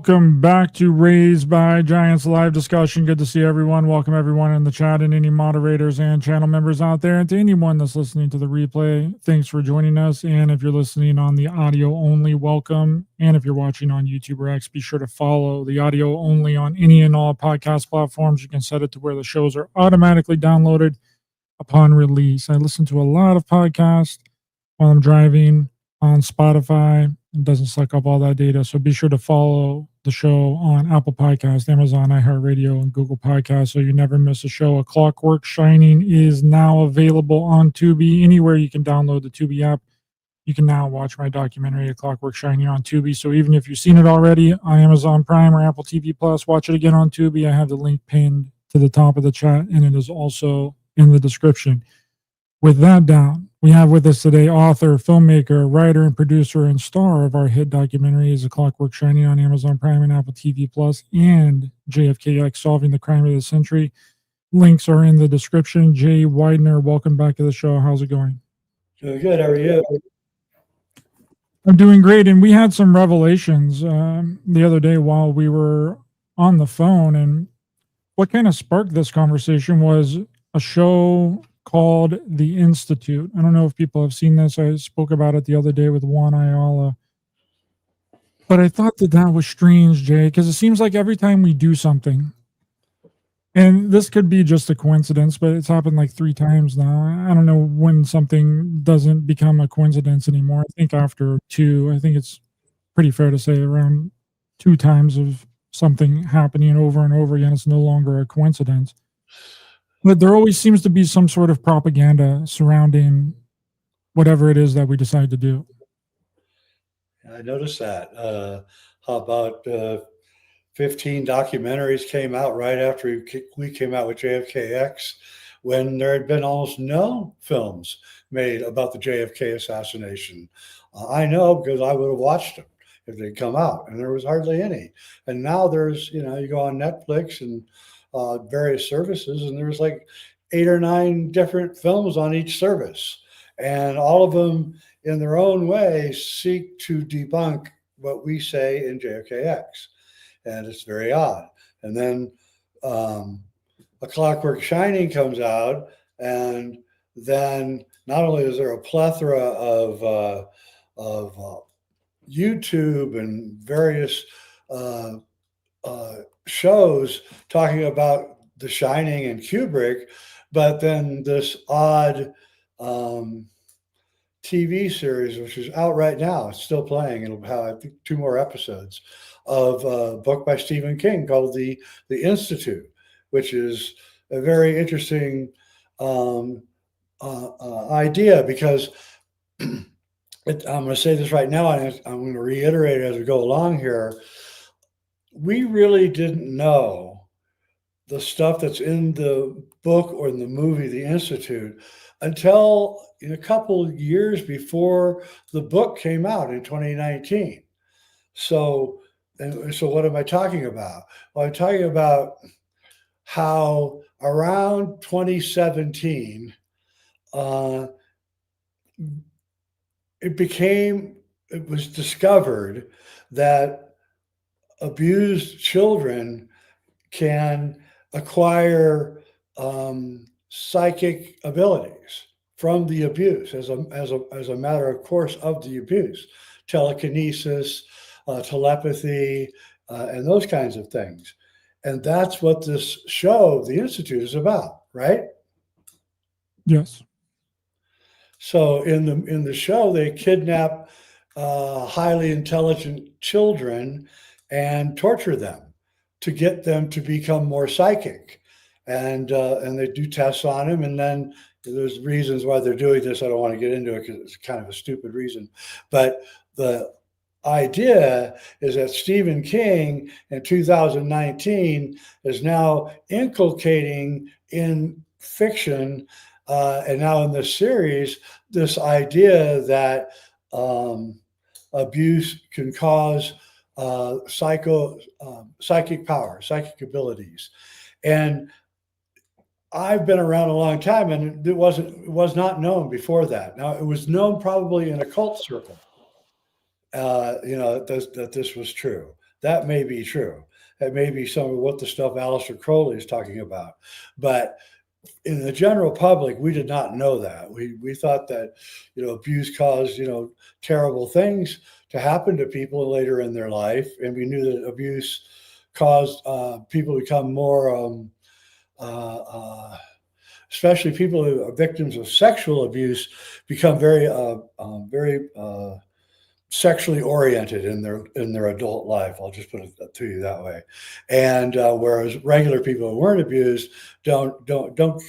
Welcome back to Raised by Giants live discussion. Good to see everyone. Welcome everyone in the chat and any moderators and channel members out there, and to anyone that's listening to the replay. Thanks for joining us. And if you're listening on the audio only, welcome. And if you're watching on YouTube or X, be sure to follow the audio only on any and all podcast platforms. You can set it to where the shows are automatically downloaded upon release. I listen to a lot of podcasts while I'm driving on Spotify. It doesn't suck up all that data. So be sure to follow the show on Apple Podcasts, Amazon, iHeartRadio, and Google Podcasts so you never miss a show. A Clockwork Shining is now available on Tubi. Anywhere you can download the Tubi app, you can now watch my documentary, A Clockwork Shining, on Tubi. So even if you've seen it already on Amazon Prime or Apple TV Plus, watch it again on Tubi. I have the link pinned to the top of the chat, and it is also in the description. With that down, we have with us today author, filmmaker, writer, and producer, and star of our hit documentary is A Clockwork Shining on Amazon Prime and Apple TV Plus, and JFKX, Solving the Crime of the Century. Links are in the description. Jay Weidner, welcome back to the show. How's it going? Doing good. How are you? I'm doing great. And we had some revelations the other day while we were on the phone. And what kind of sparked this conversation was a show called The Institute. I don't know if people have seen this. I spoke about it the other day with Juan Ayala. But I thought that was strange, Jay, because it seems like every time we do something, and this could be just a coincidence, but it's happened like 3 times now. I don't know when something doesn't become a coincidence anymore. I think after 2, I think it's pretty fair to say around 2 times of something happening over and over again, it's no longer a coincidence. But there always seems to be some sort of propaganda surrounding whatever it is that we decide to do. I noticed that. How about 15 documentaries came out right after we came out with JFKX, when there had been almost no films made about the JFK assassination. I know because I would have watched them if they'd come out, and there was hardly any. And now there's, you go on Netflix and various services, and there's like 8 or 9 different films on each service, and all of them in their own way seek to debunk what we say in JFKX, and it's very odd. And then A Clockwork Shining comes out, and then not only is there a plethora of YouTube and various shows talking about The Shining and Kubrick, but then this odd TV series, which is out right now, it's still playing. It'll have, I think, 2 more episodes of a book by Stephen King called The Institute, which is a very interesting idea, because I'm going to say this right now, and I'm going to reiterate it as we go along here. We really didn't know the stuff that's in the book or in the movie, The Institute, until a couple of years before the book came out in 2019. So what am I talking about? Well, I'm talking about how around 2017, it was discovered that abused children can acquire psychic abilities from the abuse as a matter of course of the abuse, telekinesis, telepathy, and those kinds of things. And that's what this show, The Institute, is about, right? Yes. So in the show, they kidnap highly intelligent children and torture them to get them to become more psychic, and they do tests on them, and then there's reasons why they're doing this. I don't want to get into it because it's kind of a stupid reason, but the idea is that Stephen King in 2019 is now inculcating in fiction and now in this series this idea that abuse can cause psychic power, psychic abilities. And I've been around a long time, and it was not known before that. Now, it was known probably in a cult circle, that this was true, That may be true. That may be some of what the stuff Aleister Crowley is talking about. But in the general public, we did not know that. We thought that, abuse caused, terrible things to happen to people later in their life. And we knew that abuse caused people to become more, especially people who are victims of sexual abuse, become very sexually oriented in their adult life. I'll just put it to you that way. And whereas regular people who weren't abused don't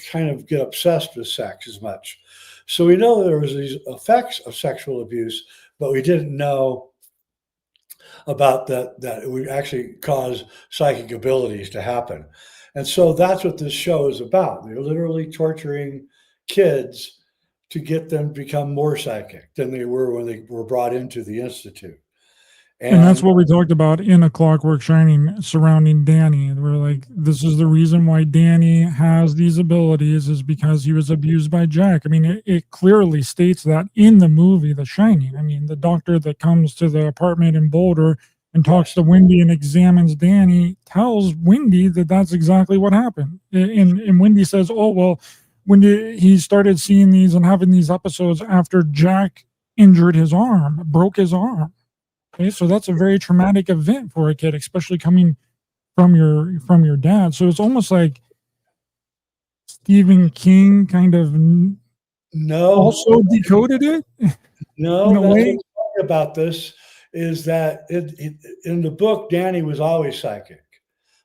kind of get obsessed with sex as much. So we know there was these effects of sexual abuse, but we didn't know about that it would actually cause psychic abilities to happen. And so that's what this show is about. They're literally torturing kids to get them to become more psychic than they were when they were brought into the Institute. And that's what we talked about in A Clockwork Shining surrounding Danny. We're like, this is the reason why Danny has these abilities is because he was abused by Jack. I mean, it clearly states that in the movie, The Shining. I mean, the doctor that comes to the apartment in Boulder and talks to Wendy and examines Danny tells Wendy that that's exactly what happened. And Wendy says, oh, well, when he started seeing these and having these episodes after Jack injured his arm, broke his arm. Okay, so that's a very traumatic event for a kid, especially coming from your dad. So it's almost like Stephen King kind of also decoded it. No, that's what's funny about this is that in the book, Danny was always psychic.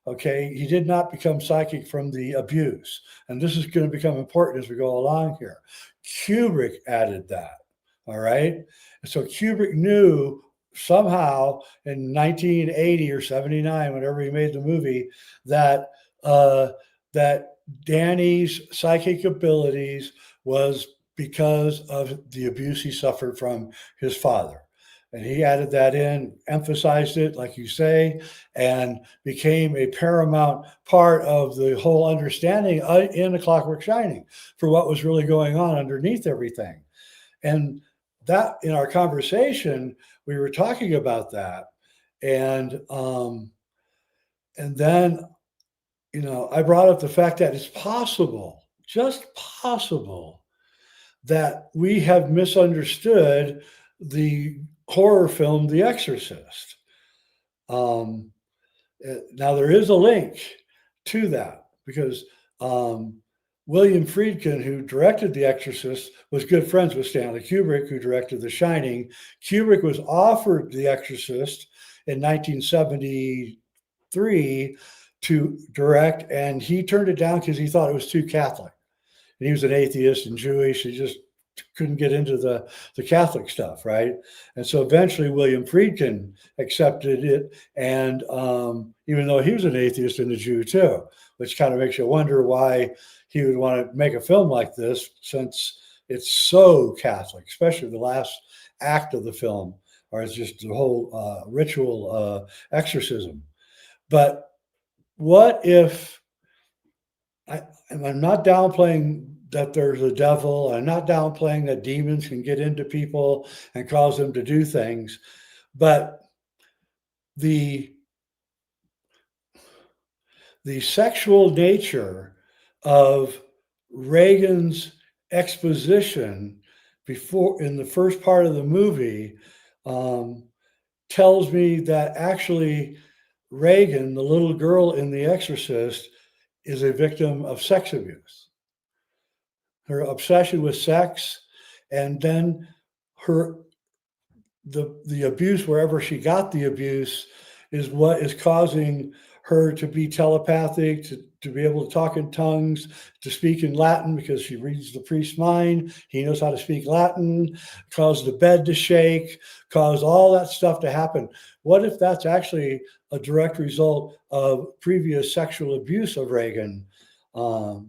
Okay, he did not become psychic from the abuse, and this is going to become important as we go along here. Kubrick added that. All right, so Kubrick knew somehow in 1980 or 79, whenever he made the movie, that that Danny's psychic abilities was because of the abuse he suffered from his father. And he added that in, emphasized it, like you say, and became a paramount part of the whole understanding in The Clockwork Shining for what was really going on underneath everything. And that in our conversation, we were talking about that. And then, I brought up the fact that it's possible, just possible, that we have misunderstood the horror film, The Exorcist. Now there is a link to that because William Friedkin, who directed The Exorcist, was good friends with Stanley Kubrick, who directed The Shining. Kubrick was offered The Exorcist in 1973 to direct, and he turned it down because he thought it was too Catholic. And he was an atheist and Jewish. He just couldn't get into the Catholic stuff, right? And so eventually William Friedkin accepted it, and even though he was an atheist and a Jew too, which kind of makes you wonder why he would want to make a film like this since it's so Catholic, especially the last act of the film, or it's just the whole ritual exorcism. But what if, and I'm not downplaying that there's a devil, I'm not downplaying that demons can get into people and cause them to do things, but the sexual nature of Reagan's exposition before in the first part of the movie tells me that actually Reagan, the little girl in The Exorcist, is a victim of sex abuse. Her obsession with sex, and then the abuse, wherever she got the abuse, is what is causing her to be telepathic, to be able to talk in tongues, to speak in Latin because she reads the priest's mind. He knows how to speak Latin, cause the bed to shake, cause all that stuff to happen. What if that's actually a direct result of previous sexual abuse of Reagan that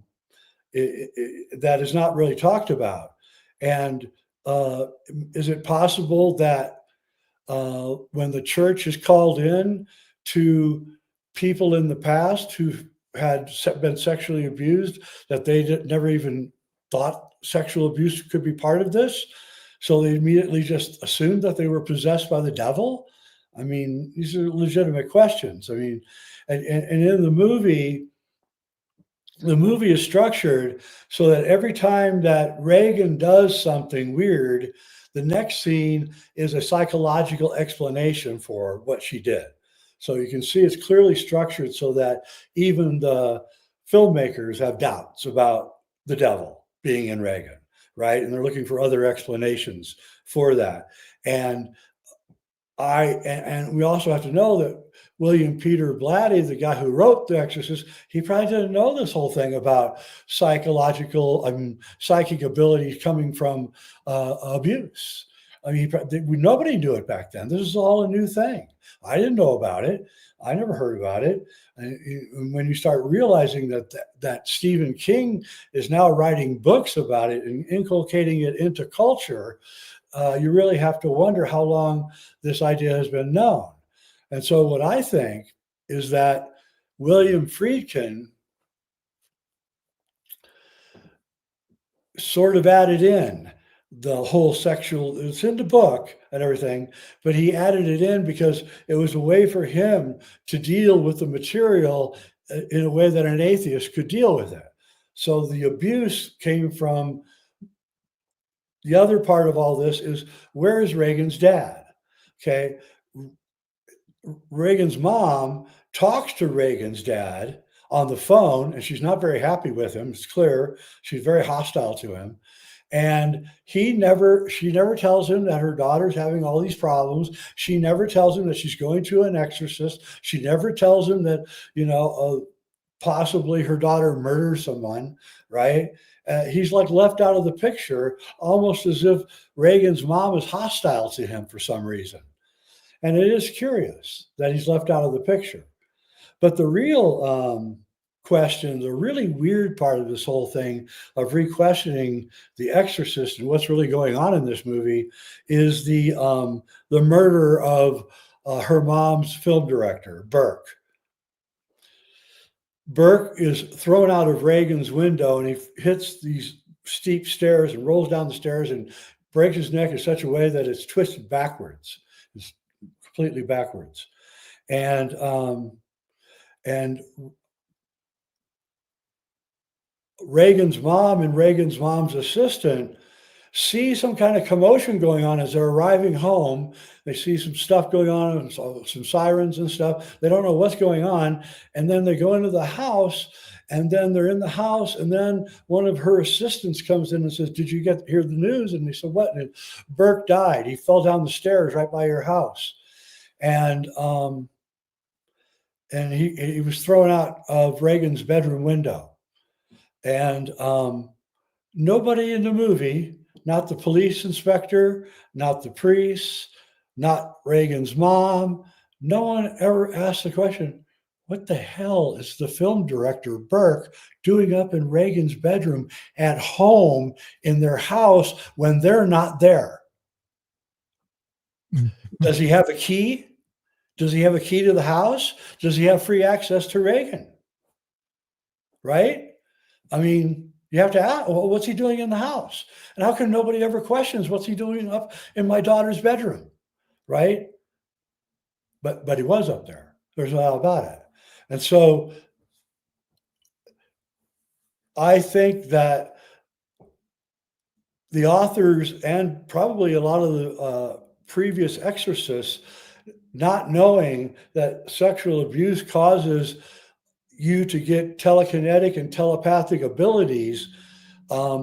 is not really talked about? And is it possible that when the church is called in to people in the past who had been sexually abused, that they never even thought sexual abuse could be part of this? So they immediately just assumed that they were possessed by the devil? I mean, these are legitimate questions. I mean, and in the movie is structured so that every time that Reagan does something weird, the next scene is a psychological explanation for what she did. So you can see it's clearly structured so that even the filmmakers have doubts about the devil being in Reagan, right? And they're looking for other explanations for that. And we also have to know that William Peter Blatty, the guy who wrote The Exorcist, he probably didn't know this whole thing about psychic abilities coming from abuse. I mean, nobody knew it back then. This is all a new thing. I didn't know about it. I never heard about it. And when you start realizing that Stephen King is now writing books about it and inculcating it into culture, you really have to wonder how long this idea has been known. And so what I think is that William Friedkin sort of added in the whole sexual, it's in the book and everything, but he added it in because it was a way for him to deal with the material in a way that an atheist could deal with it. So the abuse came from the other part of all this is, where is Reagan's dad? Okay. Reagan's mom talks to Reagan's dad on the phone, and she's not very happy with him. It's clear she's very hostile to him. And she never tells him that her daughter's having all these problems. She never tells him that she's going to an exorcist. She never tells him that, possibly her daughter murders someone, right? He's like left out of the picture, almost as if Reagan's mom is hostile to him for some reason. And it is curious that he's left out of the picture. But the real question, the really weird part of this whole thing of re-questioning The Exorcist and what's really going on in this movie is the murder of her mom's film director, Burke. Burke is thrown out of Reagan's window and he hits these steep stairs and rolls down the stairs and breaks his neck in such a way that it's twisted backwards. It's completely backwards. And Reagan's mom and Reagan's mom's assistant see some kind of commotion going on as they're arriving home. They see some stuff going on, some sirens and stuff. They don't know what's going on. And then they go into the house, and then they're in the house. And then one of her assistants comes in and says, "Did you hear the news?" And they said, "What?" And Burke died. He fell down the stairs right by your house. And he was thrown out of Reagan's bedroom window. And nobody in the movie, not the police inspector, not the priest, not Reagan's mom, no one ever asked the question, what the hell is the film director Burke doing up in Reagan's bedroom at home in their house when they're not there? Does he have a key? Does he have a key to the house? Does he have free access to Reagan? Right? I mean, you have to ask, well, what's he doing in the house? And how come nobody ever questions what's he doing up in my daughter's bedroom? Right? But he was up there. There's no doubt about it. And so I think that the authors and probably a lot of the previous exorcists, not knowing that sexual abuse causes you to get telekinetic and telepathic abilities,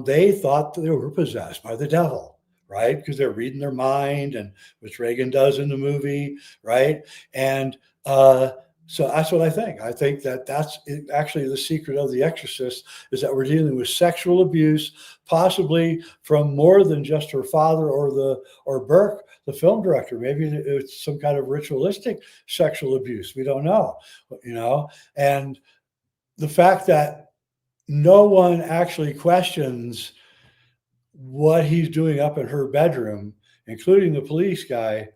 they thought that they were possessed by the devil, right? Because they're reading their mind, and which Reagan does in the movie, right? And so that's what I think. I think that that's actually the secret of The Exorcist, is that we're dealing with sexual abuse, possibly from more than just her father or Burke, the film director. Maybe it's some kind of ritualistic sexual abuse. We don't know, and the fact that no one actually questions what he's doing up in her bedroom, including the police guy,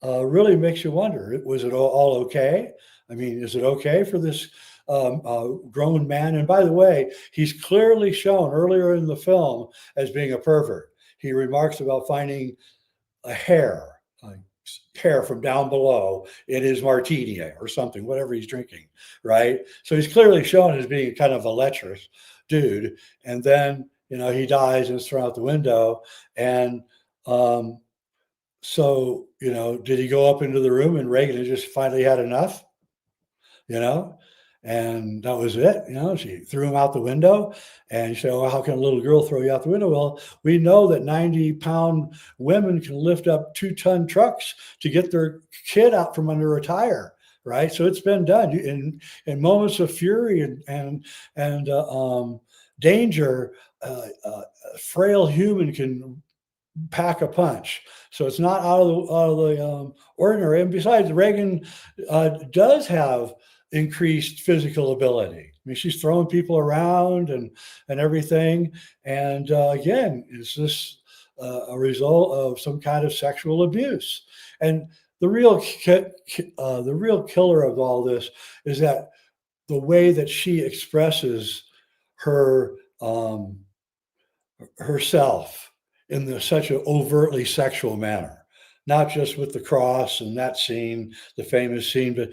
really makes you wonder, was it all okay? I mean, is it okay for this grown man? And by the way, he's clearly shown earlier in the film as being a pervert. He remarks about finding a hair, hair from down below in his martini or something, whatever he's drinking, right? So he's clearly shown as being kind of a lecherous dude. And then, he dies and is thrown out the window. And so, did he go up into the room and Reagan had just finally had enough? And that was it. She threw him out the window, and you say, well, how can a little girl throw you out the window? Well, we know that 90-pound women can lift up 2-ton trucks to get their kid out from under a tire, right? So it's been done in moments of fury and danger. A frail human can pack a punch. So it's not out of the ordinary. And besides, Reagan does have increased physical ability. I mean, she's throwing people around and everything. And again, is this a result of some kind of sexual abuse? And the real killer of all this is that the way that she expresses her herself in such an overtly sexual manner, not just with the cross and that scene, the famous scene, but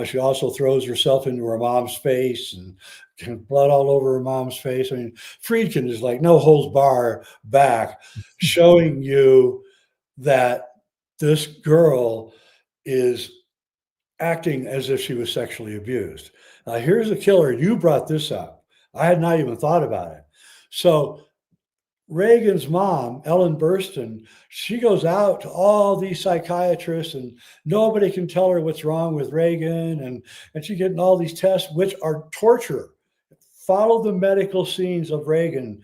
she also throws herself into her mom's face and blood all over her mom's face. I mean, Friedkin is like no holds bar back, showing you that this girl is acting as if she was sexually abused. Now, here's the killer. You brought this up. I had not even thought about it. So Reagan's mom, Ellen Burstyn, she goes out to all these psychiatrists and nobody can tell her what's wrong with Reagan. And she's getting all these tests, which are torture. Follow the medical scenes of Reagan.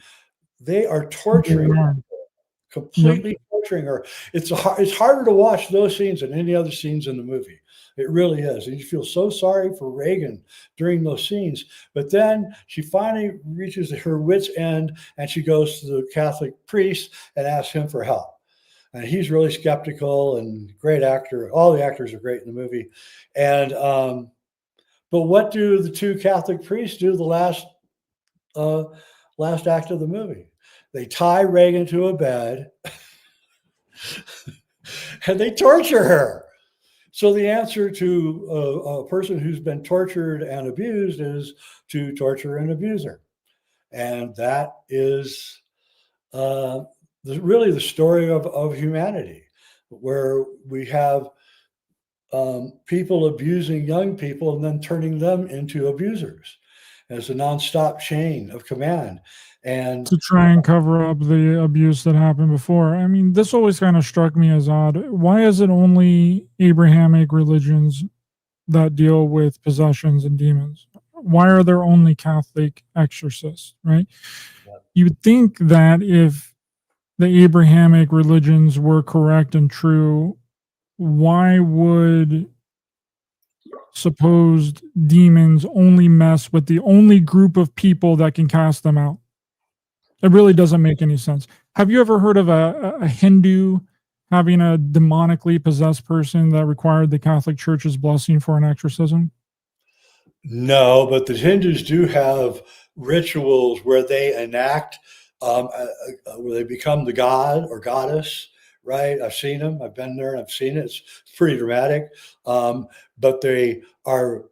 They are torturing her, completely torturing her. It's harder to watch those scenes than any other scenes in the movie. It really is. And you feel so sorry for Reagan during those scenes. But then she finally reaches her wit's end and she goes to the Catholic priest and asks him for help. And he's really skeptical and great actor. All the actors are great in the movie. And but what do the two Catholic priests do the last act of the movie? They tie Reagan to a bed and they torture her. So the answer to a person who's been tortured and abused is to torture and abuse her. And that is really the story of humanity, where we have people abusing young people and then turning them into abusers as a nonstop chain of command. And to try and cover up the abuse that happened before. I mean, this always kind of struck me as odd. Why is it only Abrahamic religions that deal with possessions and demons? Why are there only Catholic exorcists, right? Yeah. You would think that if the Abrahamic religions were correct and true, why would supposed demons only mess with the only group of people that can cast them out? It really doesn't make any sense. Have you ever heard of a Hindu having a demonically possessed person that required the Catholic Church's blessing for an exorcism? No, but the Hindus do have rituals where they enact, where they become the god or goddess, right? I've seen them. I've been there and I've seen it. It's pretty dramatic. But they are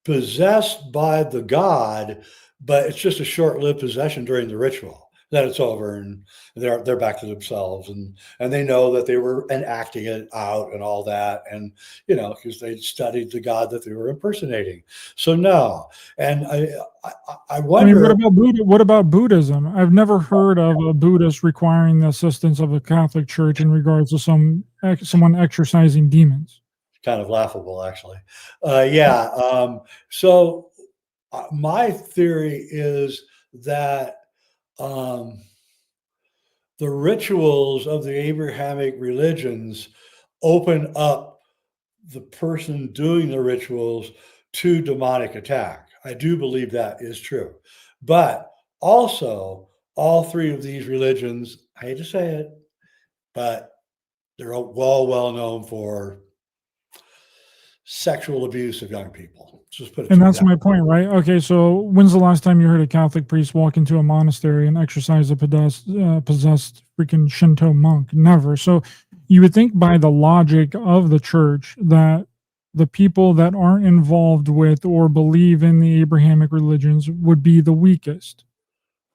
possessed by the god, but it's just a short-lived possession during the ritual. Then it's over and they're back to themselves, and they know that they were enacting it out and all that, and because they studied the god that they were impersonating. So no, and I wonder. I mean, what about Buddhism? I've never heard of a Buddhist requiring the assistance of a Catholic Church in regards to someone exorcising demons. Kind of laughable, actually. So my theory is that the rituals of the Abrahamic religions open up the person doing the rituals to demonic attack. I do believe that is true. But also, all three of these religions, I hate to say it, but they're all well known for sexual abuse of young people. Just put it. And that's my point, right? Okay, so when's the last time you heard a Catholic priest walk into a monastery and exorcise a possessed freaking Shinto monk? Never. So you would think by the logic of the church that the people that aren't involved with or believe in the Abrahamic religions would be the weakest.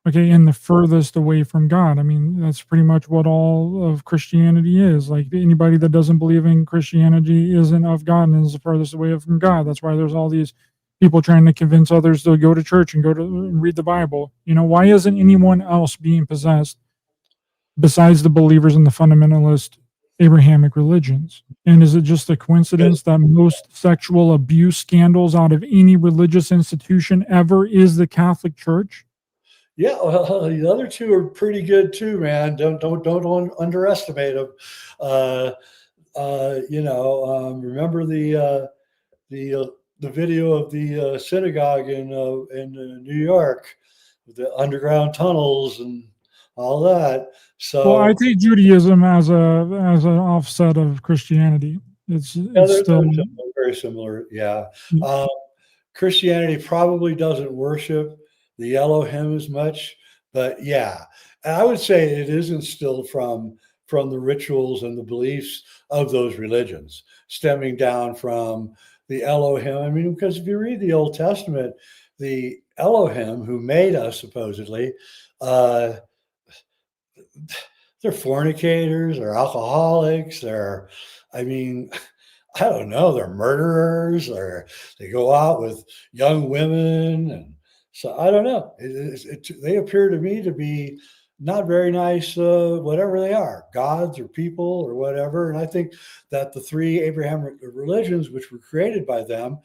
Okay, and the furthest away from God. I mean, that's pretty much what all of Christianity is. Like anybody that doesn't believe in Christianity isn't of God and is the furthest away from God. That's why there's all these people trying to convince others to go to church and go to and read the Bible. You know, why isn't anyone else being possessed besides the believers in the fundamentalist Abrahamic religions? And is it just a coincidence that most sexual abuse scandals out of any religious institution ever is the Catholic Church? Yeah, well, the other two are pretty good too, man. Don't underestimate them. Remember the video of the synagogue in New York, with the underground tunnels and all that. Well, I So take Judaism as an offset of Christianity. It's yeah, it's still they're very similar. Yeah. Um, Christianity probably doesn't worship the Elohim as much, but yeah, and I would say it is instilled from the rituals and the beliefs of those religions, stemming down from the Elohim. I mean, because if you read the Old Testament, the Elohim who made us supposedly, uh, they're fornicators, they're alcoholics, I mean, I don't know, they're murderers, or they go out with young women, and so I don't know. They appear to me to be not very nice, whatever they are, gods or people or whatever. And I think that the three Abrahamic religions, which were created by them,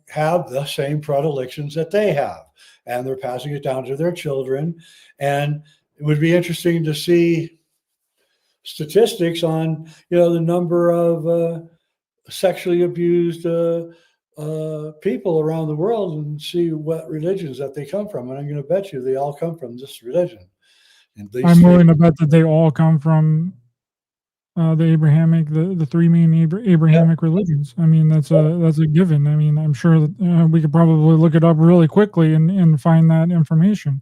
have the same predilections that they have, and they're passing it down to their children. And it would be interesting to see statistics on, the number of sexually abused people around the world, and see what religions that they come from. And I'm going to bet you they all come from this religion. And these I'm three, willing to bet that they all come from the three main yeah, Abrahamic religions. I mean, that's a given. I mean, I'm sure that we could probably look it up really quickly and find that information.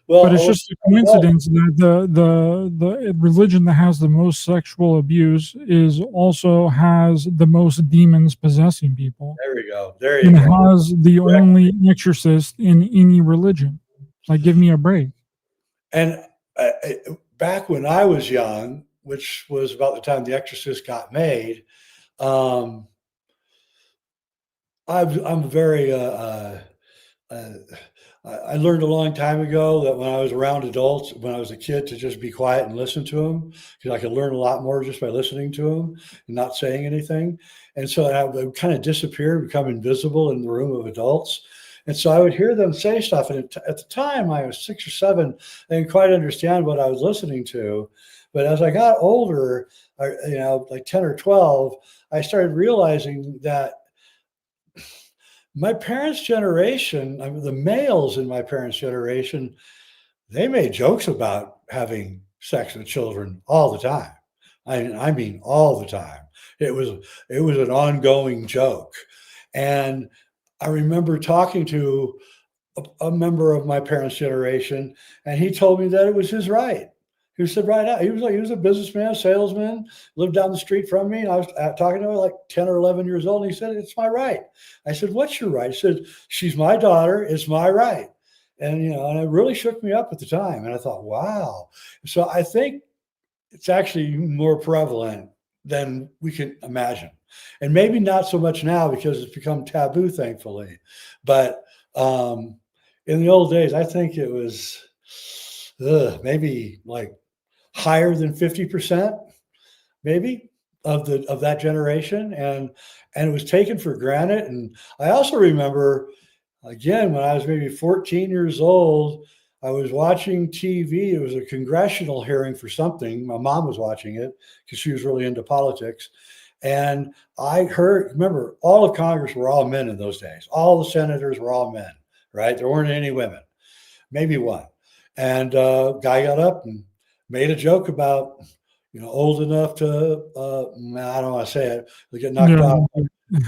But it's well, just a coincidence that the religion that has the most sexual abuse is also has the most demons possessing people there we go. There you and go. has the Correct. only exorcist in any religion. Like, give me a break. And back when I was young, which was about the time The Exorcist got made, um, I'm very uh, I learned a long time ago that when I was around adults, when I was a kid, to just be quiet and listen to them, because I could learn a lot more just by listening to them and not saying anything. And so I would kind of disappear, become invisible in the room of adults. And so I would hear them say stuff. And at the time, I was 6 or 7, I didn't quite understand what I was listening to. But as I got older, like 10 or 12, I started realizing that my parents' generation, I mean, the males in my parents' generation, they made jokes about having sex with children all the time. I mean all the time. It was an ongoing joke. And I remember talking to a member of my parents' generation, and he told me that it was his right. He said right out. He was a businessman, salesman, lived down the street from me, and I was talking to him like 10 or 11 years old, and he said, "It's my right." I said, "What's your right?" He said, "She's my daughter. It's my right." And it really shook me up at the time. And I thought, wow. So I think it's actually more prevalent than we can imagine. And maybe not so much now because it's become taboo, thankfully. But in the old days, I think it was maybe like higher than 50%, maybe, of that generation. And it was taken for granted. And I also remember, again, when I was maybe 14 years old, I was watching TV. It was a congressional hearing for something. My mom was watching it because she was really into politics. And I heard, remember, all of Congress were all men in those days. All the senators were all men, right? There weren't any women, maybe one. And guy got up and made a joke about, old enough to, I don't want to say it, they get knocked Yeah. off.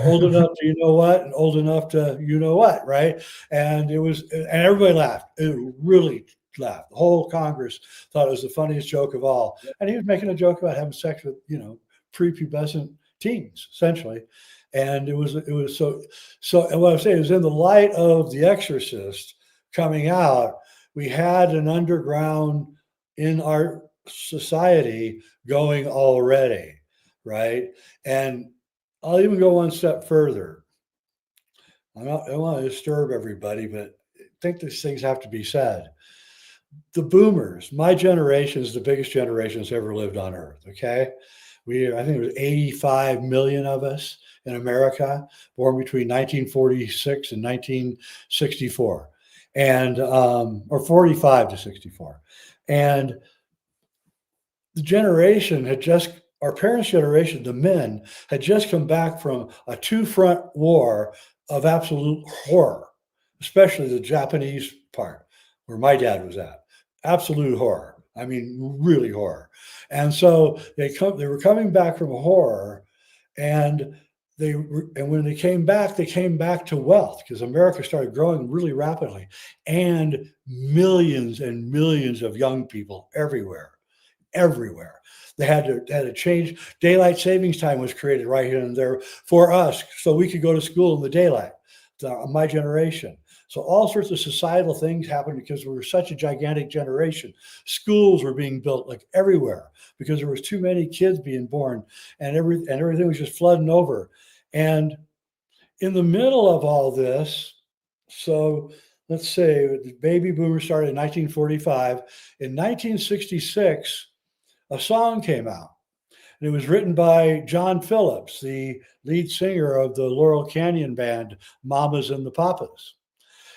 Old enough to you know what, and old enough to you know what, right? And everybody laughed. It was really laughed. The whole Congress thought it was the funniest joke of all. And he was making a joke about having sex with, prepubescent teens, essentially. And it was so. And what I'm saying is, in the light of The Exorcist coming out, we had an underground in our society going already, right? And I'll even go one step further. I don't want to disturb everybody, but I think these things have to be said. The boomers, my generation, is the biggest generation that's ever lived on Earth. Okay, I think it was 85 million of us in America, born between 1946 and 1964, and or 45 to 64, and the generation had just. Our parents' generation, the men, had just come back from a two-front war of absolute horror, especially the Japanese part, where my dad was at. Absolute horror. I mean, really horror. And so they were coming back from a horror, and when they came back to wealth, because America started growing really rapidly, and millions of young people everywhere. They had to change. Daylight savings time was created right here and there for us, so we could go to school in the daylight. My generation. So all sorts of societal things happened because we were such a gigantic generation. Schools were being built like everywhere because there was too many kids being born, and everything was just flooding over. And in the middle of all this, so let's say the baby boomers started in 1945. In 1966, a song came out. And it was written by John Phillips, the lead singer of the Laurel Canyon band, Mamas and the Papas.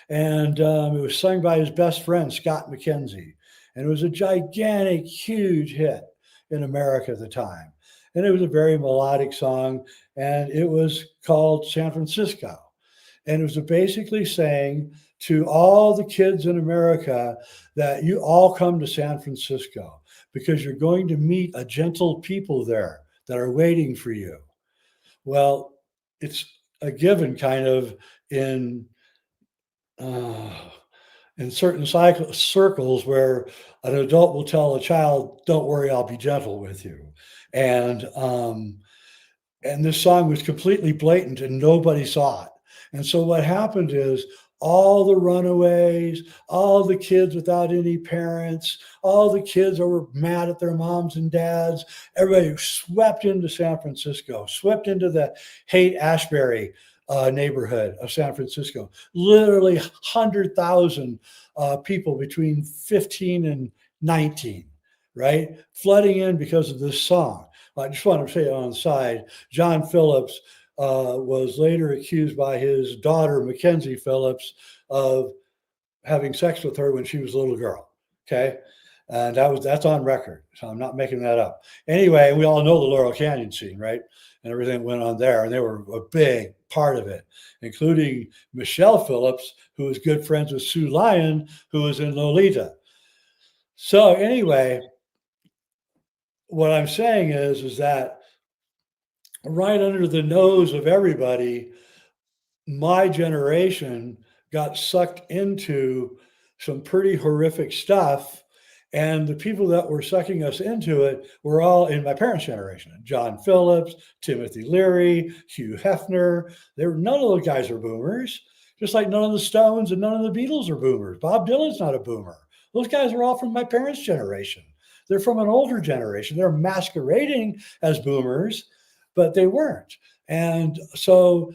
And it was sung by his best friend, Scott McKenzie. And it was a gigantic, huge hit in America at the time. And it was a very melodic song, and it was called San Francisco. And it was basically saying to all the kids in America that you all come to San Francisco, because you're going to meet a gentle people there that are waiting for you. Well, it's a given kind of in certain circles where an adult will tell a child, "Don't worry, I'll be gentle with you." And this song was completely blatant, and nobody saw it. And so what happened is, all the runaways, all the kids without any parents, all the kids that were mad at their moms and dads, everybody swept into San Francisco, swept into the Haight-Ashbury neighborhood of San Francisco. Literally 100,000 people between 15 and 19, right? Flooding in because of this song. I just want to say on the side, John Phillips was later accused by his daughter, Mackenzie Phillips, of having sex with her when she was a little girl. Okay. And that's on record. So I'm not making that up. Anyway, we all know the Laurel Canyon scene, right? And everything went on there. And they were a big part of it, including Michelle Phillips, who was good friends with Sue Lyon, who was in Lolita. So anyway, what I'm saying is that right under the nose of everybody, my generation got sucked into some pretty horrific stuff. And the people that were sucking us into it were all in my parents' generation. John Phillips, Timothy Leary, Hugh Hefner. None of those guys are boomers, just like none of the Stones and none of the Beatles are boomers. Bob Dylan's not a boomer. Those guys are all from my parents' generation. They're from an older generation. They're masquerading as boomers, but they weren't. And so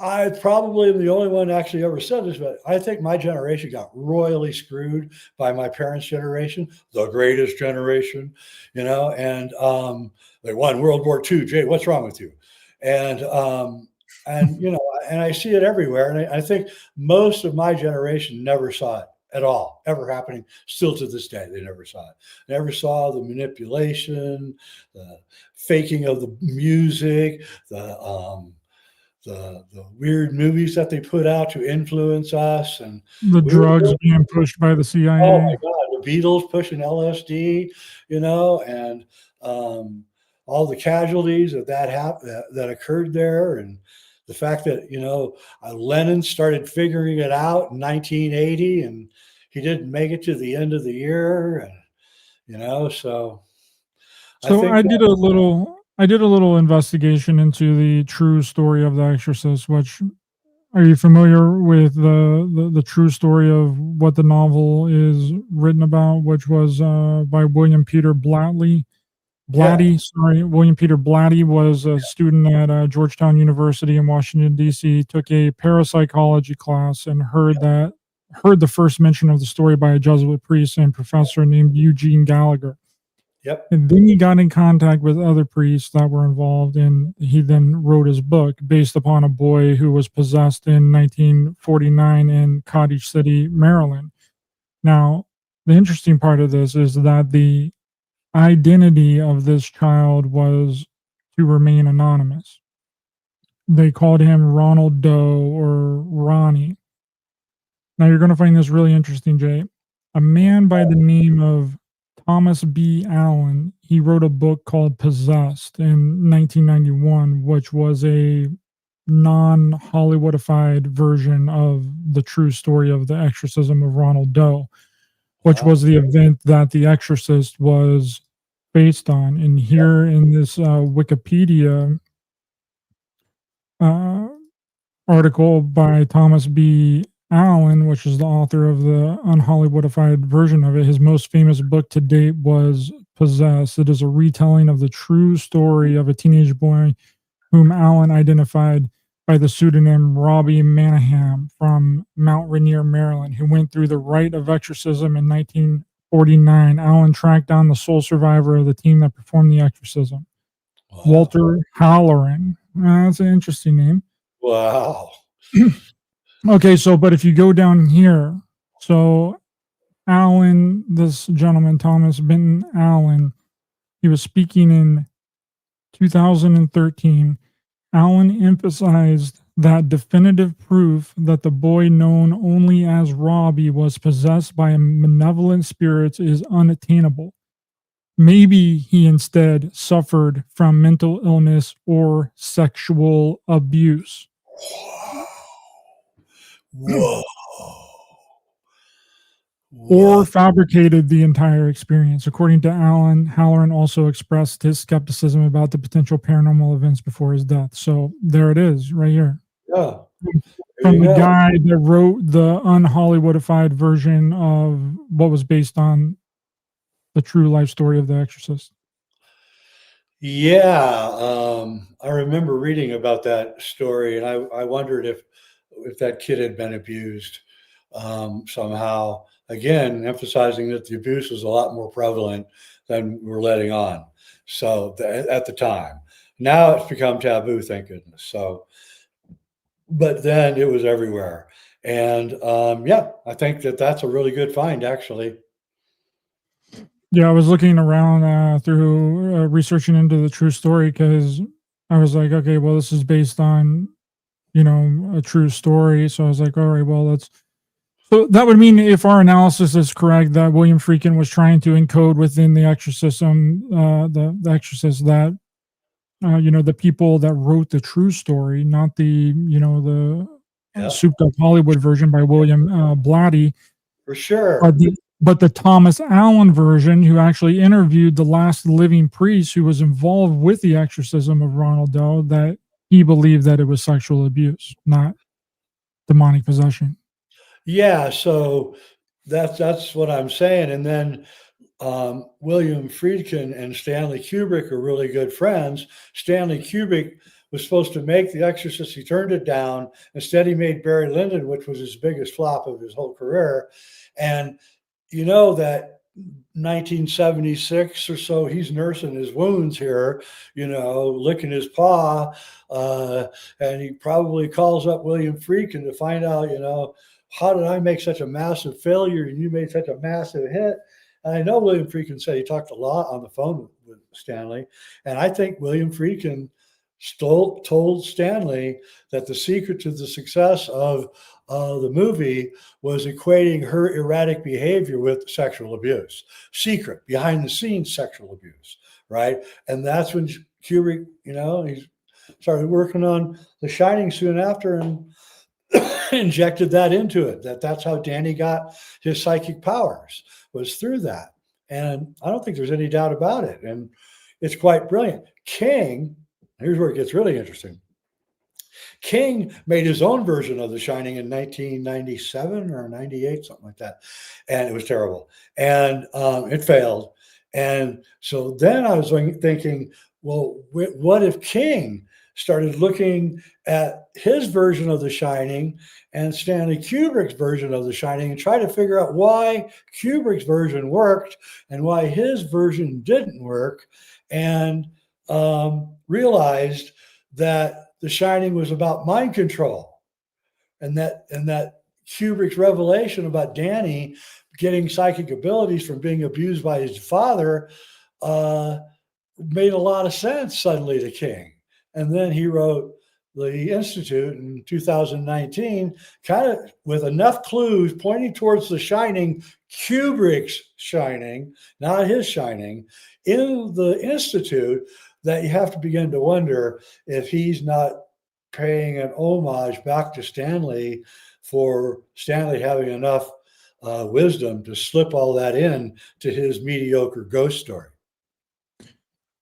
I probably am the only one actually ever said this, but I think my generation got royally screwed by my parents' generation, the greatest generation, and they won World War II. Jay, what's wrong with you? And I see it everywhere. And I think most of my generation never saw it at all, ever happening. Still to this day, they never saw it. Never saw the manipulation, the faking of the music, the weird movies that they put out to influence us, and the drugs being pushed by the CIA. Oh my God, the Beatles pushing LSD, and all the casualties that occurred there, and the fact that Lennon started figuring it out in 1980, and he didn't make it to the end of the year, and you know, so I So think I did a little investigation into the true story of The Exorcist. Which, are you familiar with the true story of what the novel is written about, which was by William Peter Blatty? yeah, Blatty, sorry, William Peter Blatty was a student at Georgetown University in Washington D.C. Took a parapsychology class and heard the first mention of the story by a Jesuit priest and professor named Eugene Gallagher. yep, And then he got in contact with other priests that were involved, and he then wrote his book based upon a boy who was possessed in 1949 in Cottage City, Maryland. Now, the interesting part of this is that the identity of this child was to remain anonymous. They called him Ronald Doe or Ronnie. Now, you're going to find this really interesting, Jay. A man by the name of Thomas B. Allen, he wrote a book called Possessed in 1991, which was a non-Hollywoodified version of the true story of the exorcism of Ronald Doe, which wow, was the event that The Exorcist was based on. And here in this Wikipedia uh, article by Thomas B. Allen, which is the author of the unhollywoodified version of it, his most famous book to date was Possessed. It is a retelling of the true story of a teenage boy whom Allen identified by the pseudonym Robbie Manaham from Mount Rainier, Maryland, who went through the rite of exorcism in 1949. Allen tracked down the sole survivor of the team that performed the exorcism, wow, Walter Halloran. That's an interesting name. wow, Okay, so but if you go down here, so Allen, this gentleman, Thomas Benton Allen, he was speaking in 2013. Allen emphasized that definitive proof that the boy known only as Robbie was possessed by malevolent spirits is unattainable. Maybe he instead suffered from mental illness or sexual abuse. whoa, Or whoa, fabricated the entire experience. According to Allen, Halloran also expressed his skepticism about the potential paranormal events before his death. So there it is, right here. yeah, there From you the go. guy that wrote the unhollywoodified version of what was based on the true life story of The Exorcist. Yeah, I remember reading about that story, and I wondered if that kid had been abused somehow. Again, emphasizing that the abuse was a lot more prevalent than we're letting on. So at the time, now it's become taboo, thank goodness. So, but then it was everywhere, and yeah, I think that that's a really good find, actually. Yeah, I was looking around through researching into the true story because I was like, okay, well, this is based on, a true story. So I was like, all right, well, let's. So that would mean if our analysis is correct, that William Friedkin was trying to encode within the exorcism, the exorcist, that the people that wrote the true story, not the Yeah, souped up Hollywood version by William Blatty, for but sure. the Thomas Allen version, who actually interviewed the last living priest who was involved with the exorcism of Ronald Doe, that he believed that it was sexual abuse, not demonic possession. Yeah, so that's what I'm saying. And then William Friedkin and Stanley Kubrick are really good friends. Stanley Kubrick was supposed to make The Exorcist. He turned it down. Instead, he made Barry Lyndon, which was his biggest flop of his whole career. And you know that 1976 or so, he's nursing his wounds here, licking his paw. And he probably calls up William Friedkin to find out, how did I make such a massive failure and you made such a massive hit? And I know William Friedkin said he talked a lot on the phone with Stanley. And I think William Friedkin told Stanley that the secret to the success of the movie was equating her erratic behavior with sexual abuse, secret, behind the scenes sexual abuse, right? And that's when Kubrick, he started working on The Shining soon after, and injected that into it. That's how Danny got his psychic powers, was through that. And I don't think there's any doubt about it. And it's quite brilliant. King, here's where it gets really interesting. King made his own version of The Shining in 1997 or 98, something like that. And it was terrible. And it failed. And so then I was thinking, well, what if King started looking at his version of The Shining and Stanley Kubrick's version of The Shining and try to figure out why Kubrick's version worked and why his version didn't work, and realized that The Shining was about mind control, and that Kubrick's revelation about Danny getting psychic abilities from being abused by his father made a lot of sense suddenly to King. And then he wrote The Institute in 2019, kind of with enough clues pointing towards The Shining, Kubrick's Shining, not his Shining, in The Institute, that you have to begin to wonder if he's not paying an homage back to Stanley, for Stanley having enough wisdom to slip all that in to his mediocre ghost story.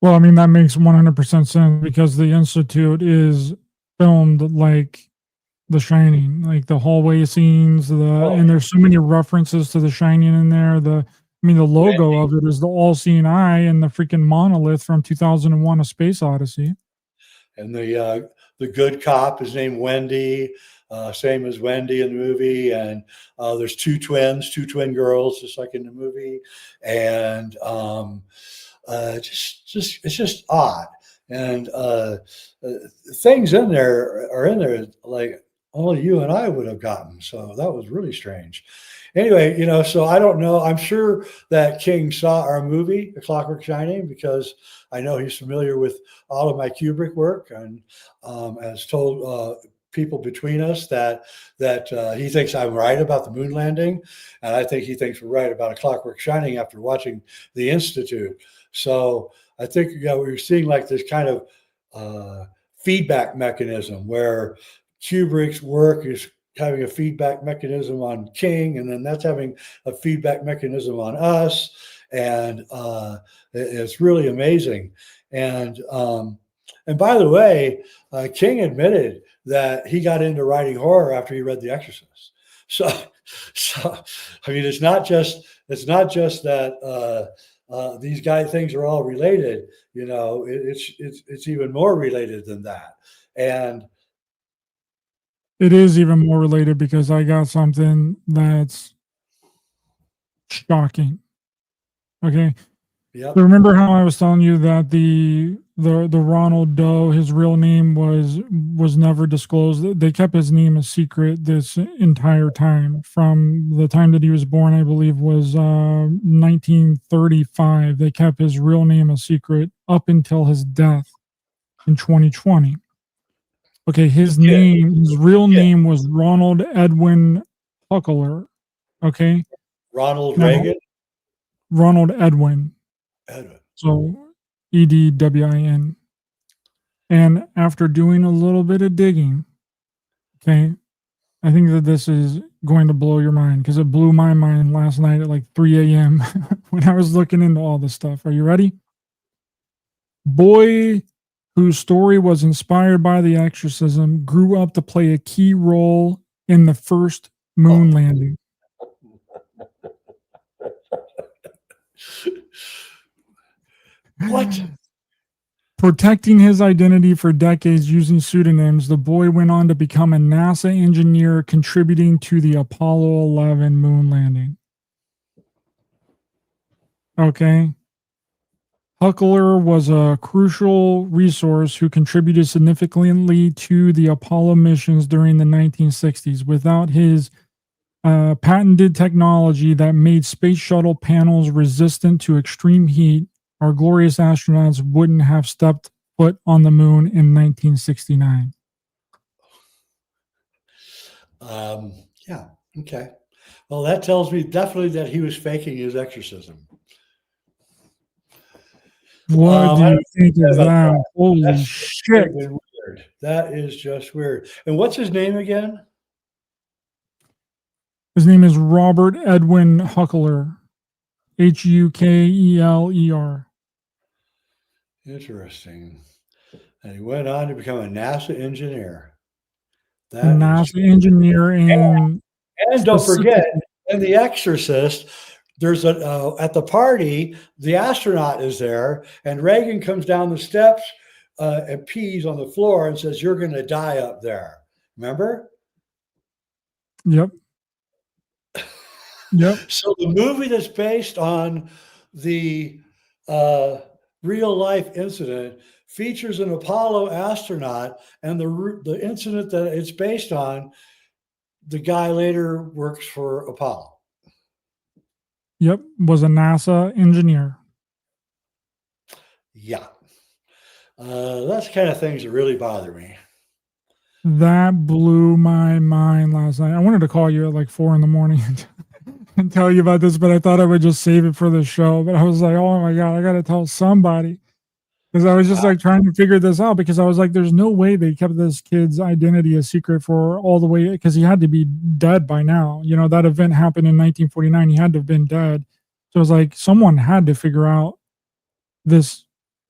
Well, I mean, that makes 100% sense, because The Institute is filmed like The Shining, like the hallway scenes, and there's so many references to The Shining in there. The logo of it is the all-seeing eye and the freaking monolith from 2001: A Space Odyssey. And the good cop is named Wendy, same as Wendy in the movie. And there's two twin girls, just like in the movie. And it's just odd. And things in there are in there like only you and I would have gotten. So that was really strange. Anyway, so I don't know. I'm sure that King saw our movie, The Clockwork Shining, because I know he's familiar with all of my Kubrick work, and has told people between us that he thinks I'm right about the moon landing, and I think he thinks we're right about A Clockwork Shining after watching The Institute. So I think we're seeing like this kind of feedback mechanism where Kubrick's work is having a feedback mechanism on King, and then that's having a feedback mechanism on us, and it's really amazing. And by the way, King admitted that he got into writing horror after he read The Exorcist. So I mean, it's not just that these things are all related. It's even more related than that. And it is even more related, because I got something that's shocking. Okay. Yep. So remember how I was telling you that the Ronald Doe, his real name was never disclosed. They kept his name a secret this entire time, from the time that he was born, I believe was 1935. They kept his real name a secret up until his death in 2020. Okay, his real name was Ronald Edwin Huckler. Okay. Ronald Reagan? Ronald Edwin. So Edwin. And after doing a little bit of digging, okay, I think that this is going to blow your mind, because it blew my mind last night at like 3 a.m. when I was looking into all this stuff. Are you ready? Boy whose story was inspired by the exorcism grew up to play a key role in the first moon landing. What? Protecting his identity for decades using pseudonyms, the boy went on to become a NASA engineer, contributing to the Apollo 11 moon landing. Okay. Huckler was a crucial resource who contributed significantly to the Apollo missions during the 1960s. Without his patented technology that made space shuttle panels resistant to extreme heat, our glorious astronauts wouldn't have stepped foot on the moon in 1969. Yeah. Okay. Well, that tells me definitely that he was faking his exorcism. What do you think of that? Holy shit. Weird. That is just weird. And what's his name again? His name is Robert Edwin Huckler. Hukeler. Interesting. And he went on to become a NASA engineer. A That is, NASA engineer in and don't forget, specific. in The Exorcist, there's a at the party, the astronaut is there, and Reagan comes down the steps and pees on the floor and says, "You're going to die up there." Remember? Yep. Yep. So the movie that's based on the real life incident features an Apollo astronaut, and the incident that it's based on, the guy later works for Apollo. Yep. Was a NASA engineer. Yeah. That's the kind of things that really bother me. That blew my mind last night. I wanted to call you at like 4 a.m. and tell you about this, but I thought I would just save it for the show. But I was like, oh my God, I got to tell somebody. Because I was just like trying to figure this out, because I was like, there's no way they kept this kid's identity a secret for all the way, because he had to be dead by now. You know, that event happened in 1949. He had to have been dead. So it was like someone had to figure out this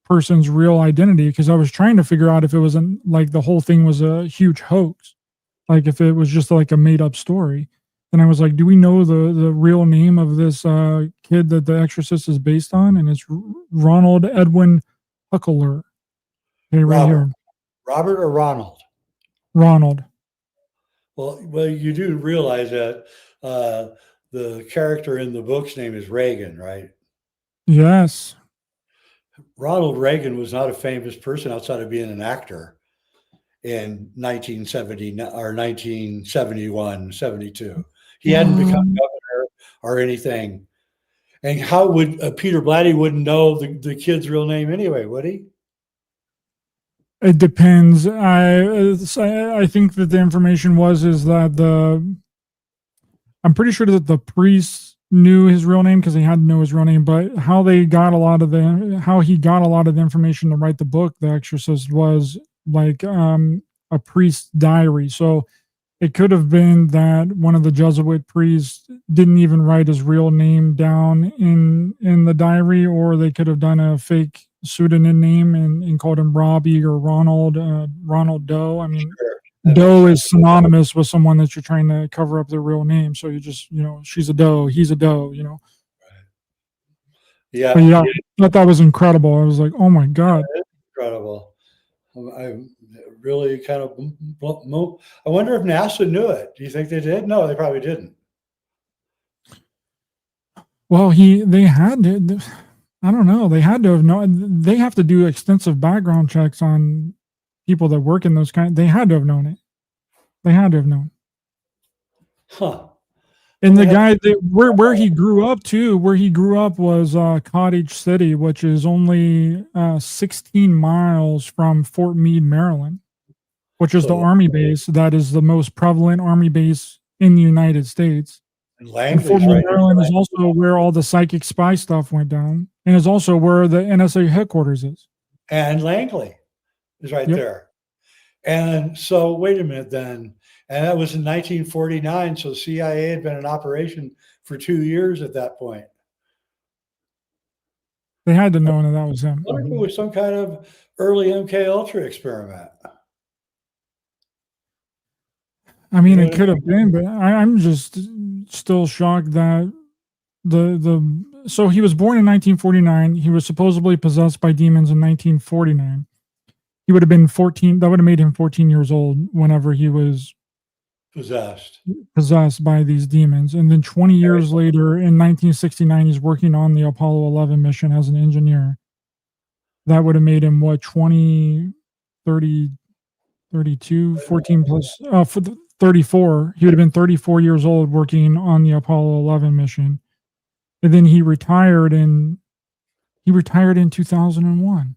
person's real identity, because I was trying to figure out if it wasn't like the whole thing was a huge hoax, like if it was just like a made up story. And I was like, do we know the real name of this kid that The Exorcist is based on? And it's Ronald Edwin Huckler. Okay, right here. Robert or Ronald? Ronald. Well, you do realize that the character in the book's name is Reagan, right? Yes. Ronald Reagan was not a famous person outside of being an actor in 1970 or 1971, 72. He hadn't become governor or anything. And how would Peter Blatty wouldn't know the kid's real name anyway, would he? It depends. I think that the information is that I'm pretty sure that the priest knew his real name, because he had to know his real name. But how he got a lot of the information to write the book, The Exorcist, was like a priest's diary. So it could have been that one of the Jesuit priests didn't even write his real name down in the diary, or they could have done a fake pseudonym name and called him Robbie or Ronald Doe. I mean, Sure. Doe is synonymous with someone that you're trying to cover up their real name. So you just, she's a Doe, he's a Doe, Yeah. But yeah, I thought that was incredible. I was like, oh my God. Incredible. I really kind of, I wonder if NASA knew it. Do you think they did? No, they probably didn't. Well, they had to, I don't know. They had to have known. They have to do extensive background checks on people that work in those they had to have known it. They had to have known. Huh. And the guy where he grew up was Cottage City, which is only 16 miles from Fort Meade, Maryland, which is the Army base that is the most prevalent Army base in the United States. And Fort Meade, Maryland is also where all the psychic spy stuff went down, and is also where the NSA headquarters is. And Langley is right there. And so, wait a minute then. And that was in 1949. So the CIA had been in operation for 2 years at that point. They had to know that was him. I wonder if it was some kind of early MK Ultra experiment. I mean, it could have been, but I'm just still shocked that so he was born in 1949. He was supposedly possessed by demons in 1949. He would have been 14. That would have made him 14 years old whenever he was possessed by these demons. And then 20 years later, in 1969, he's working on the Apollo 11 mission as an engineer. That would have made him, 20, 30, 32, 14 plus, for 34. He would have been 34 years old working on the Apollo 11 mission. And then he retired in 2001.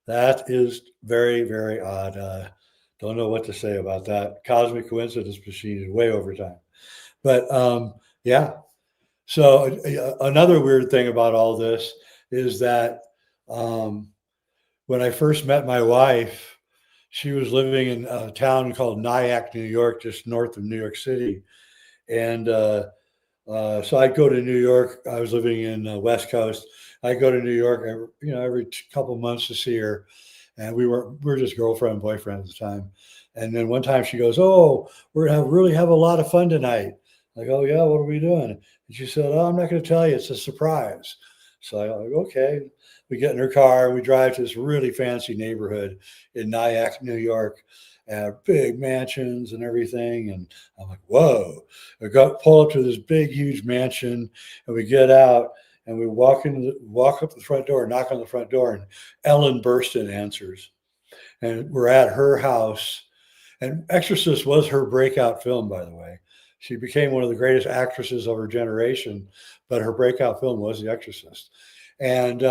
That is very, very odd. Don't know what to say about that. Cosmic coincidence machine is way over time. But yeah. So another weird thing about all this is that when I first met my wife, she was living in a town called Nyack, New York, just north of New York City. And so I'd go to New York. I was living in West Coast. I'd go to New York, every couple months to see her. And we were just girlfriend and boyfriend at the time. And then one time she goes, "Oh, we're gonna really have a lot of fun tonight." I go, "Yeah, what are we doing?" And she said, "Oh, I'm not going to tell you. It's a surprise." So I go, "Okay." We get in her car and we drive to this really fancy neighborhood in Nyack, New York, and big mansions and everything. And I'm like, "Whoa!" Pull up to this big, huge mansion, and we get out and we walk up the front door, knock on the front door, and Ellen Burstyn answers. And we're at her house. And Exorcist was her breakout film, by the way. She became one of the greatest actresses of her generation, but her breakout film was The Exorcist. And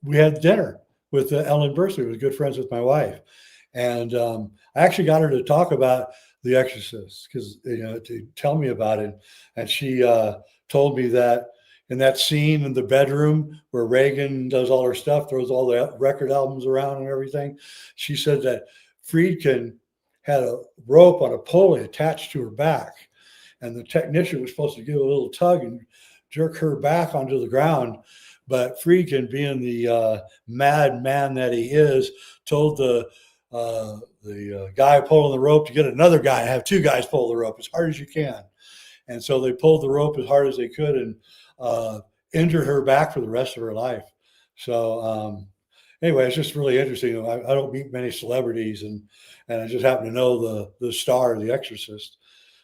we had dinner with Ellen Burstyn, who was good friends with my wife. And I actually got her to talk about The Exorcist because, to tell me about it. And she told me that in that scene in the bedroom where Reagan does all her stuff, throws all the record albums around and everything, she said that Friedkin had a rope on a pulley attached to her back. And the technician was supposed to give a little tug and jerk her back onto the ground. But Friedkin, being the mad man that he is, told the guy pulling the rope to get another guy, have two guys pull the rope as hard as you can. And so they pulled the rope as hard as they could and injured her back for the rest of her life. So anyway, it's just really interesting. I don't meet many celebrities, and I just happen to know the star of The Exorcist,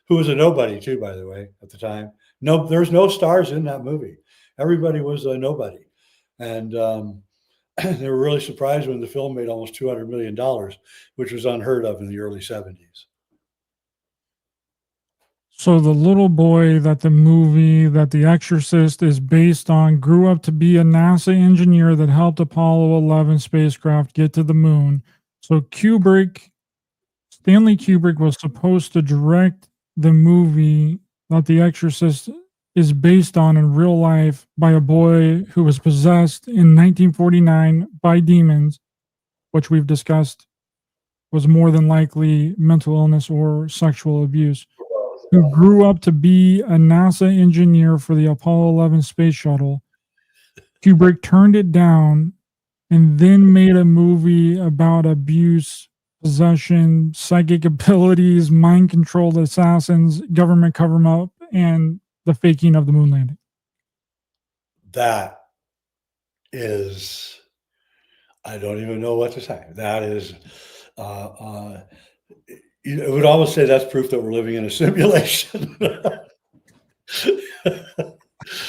who was a nobody too, by the way, at the time. No, there's no stars in that movie. Everybody was a nobody. And they were really surprised when the film made almost $200 million, which was unheard of in the early 70s. So the little boy that the movie that The Exorcist is based on grew up to be a NASA engineer that helped Apollo 11 spacecraft get to the moon. So Stanley Kubrick was supposed to direct the movie that The Exorcist is based on in real life by a boy who was possessed in 1949 by demons, which we've discussed was more than likely mental illness or sexual abuse, who grew up to be a NASA engineer for the Apollo 11 space shuttle. Kubrick turned it down and then made a movie about abuse, possession, psychic abilities, mind-controlled assassins, government cover-up, and the faking of the moon landing. That is, I don't even know what to say. That is, it would almost say that's proof that we're living in a simulation.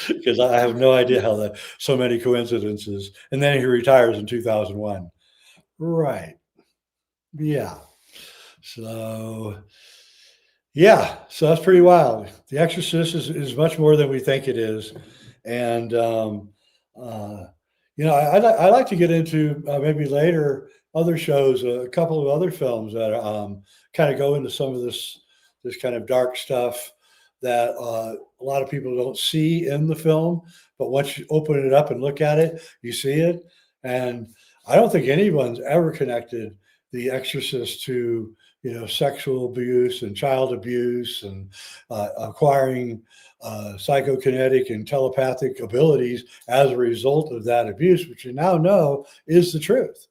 Because I have no idea how that so many coincidences. And then he retires in 2001. Right. Yeah. So that's pretty wild. The Exorcist is much more than we think it is. And, I like to get into maybe later other shows, a couple of other films that kind of go into some of this kind of dark stuff that a lot of people don't see in the film, but once you open it up and look at it, you see it. And I don't think anyone's ever connected The Exorcist to sexual abuse and child abuse and acquiring psychokinetic and telepathic abilities as a result of that abuse, which you now know is the truth.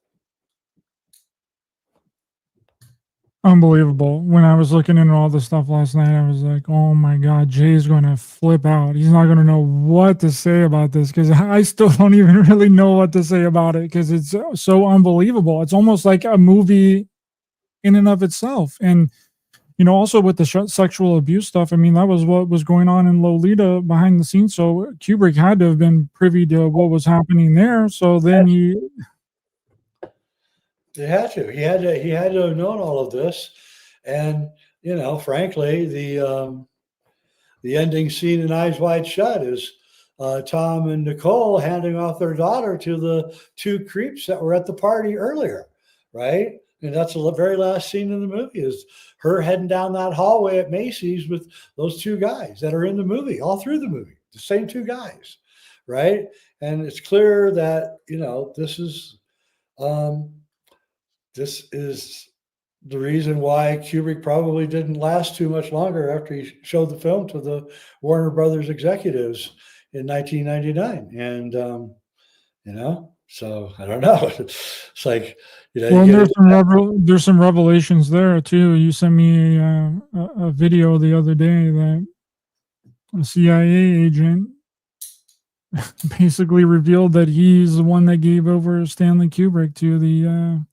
Unbelievable. When I was looking into all this stuff last night, I was like, oh my God, Jay's going to flip out. He's not going to know what to say about this because I still don't even really know what to say about it because it's so unbelievable. It's almost like a movie in and of itself. And, also with the sexual abuse stuff, I mean, that was what was going on in Lolita behind the scenes. So Kubrick had to have been privy to what was happening there. So then he had to. He had to have known all of this. And, frankly, the ending scene in Eyes Wide Shut is Tom and Nicole handing off their daughter to the two creeps that were at the party earlier, right? And that's the very last scene in the movie is her heading down that hallway at Macy's with those two guys that are in the movie, all through the movie, the same two guys, right? And it's clear that, um, this is the reason why Kubrick probably didn't last too much longer after he showed the film to the Warner Brothers executives in 1999. And, so I don't know. It's like, Well, you get there's some revelations there too. You sent me a video the other day that a CIA agent basically revealed that he's the one that gave over Stanley Kubrick to the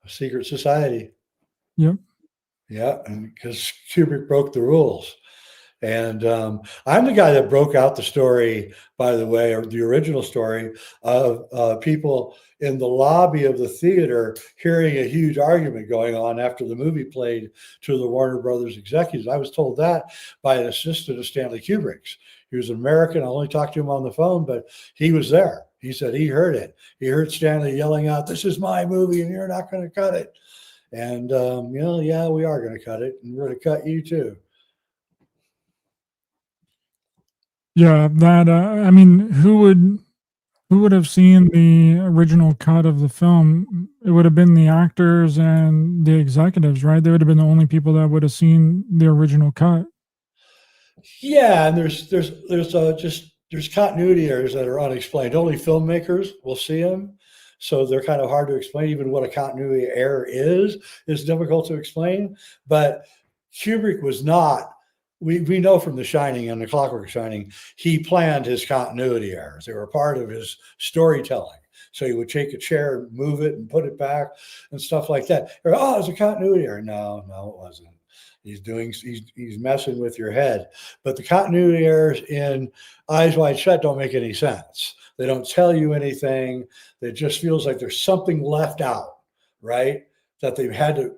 secret society. Yep. Yeah, and because Kubrick broke the rules. And I'm the guy that broke out the story, by the way, or the original story of people in the lobby of the theater hearing a huge argument going on after the movie played to the Warner Brothers executives. I was told that by an assistant of Stanley Kubrick's. He was an American. I only talked to him on the phone, but he was there. He said he heard it. He heard Stanley yelling out, "This is my movie and you're not going to cut it." And, yeah, we are going to cut it, and we're going to cut you too. Yeah, that I mean, who would have seen the original cut of the film? It would have been the actors and the executives, right? They would have been the only people that would have seen the original cut. Yeah, and there's continuity errors that are unexplained. Only filmmakers will see them, so they're kind of hard to explain. Even what a continuity error is difficult to explain. But Kubrick was not. We know from The Shining and the Clockwork Shining, he planned his continuity errors. They were part of his storytelling. So he would take a chair, move it, and put it back, and stuff like that. Oh, it's a continuity error. No, it wasn't. He's messing with your head. But the continuity errors in Eyes Wide Shut don't make any sense. They don't tell you anything. It just feels like there's something left out, right? That they've had to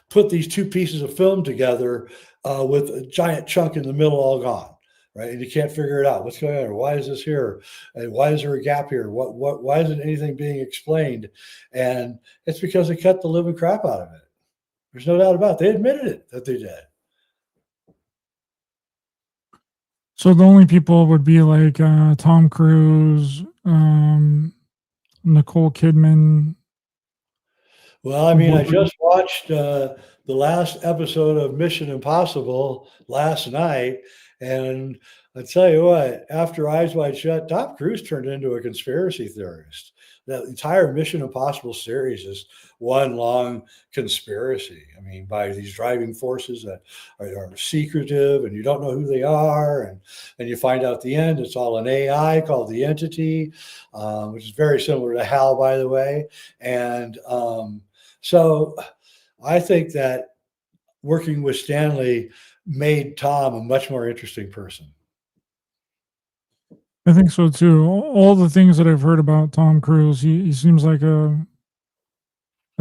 put these two pieces of film together with a giant chunk in the middle all gone, right? And you can't figure it out. What's going on? Why is this here? And why is there a gap here? Why isn't anything being explained? And it's because they cut the living crap out of it. There's no doubt about it. They admitted it that they did. So the only people would be like Tom Cruise, Nicole Kidman. Well, I mean, I just watched the last episode of Mission Impossible last night, and I tell you what, after Eyes Wide Shut, Tom Cruise turned into a conspiracy theorist. The entire Mission Impossible series is one long conspiracy. I mean, by these driving forces that are secretive, and you don't know who they are, and you find out at the end it's all an AI called the Entity, which is very similar to HAL, by the way. And so I think that working with Stanley made Tom a much more interesting person. I think so too. All the things that I've heard about Tom Cruise, he seems like a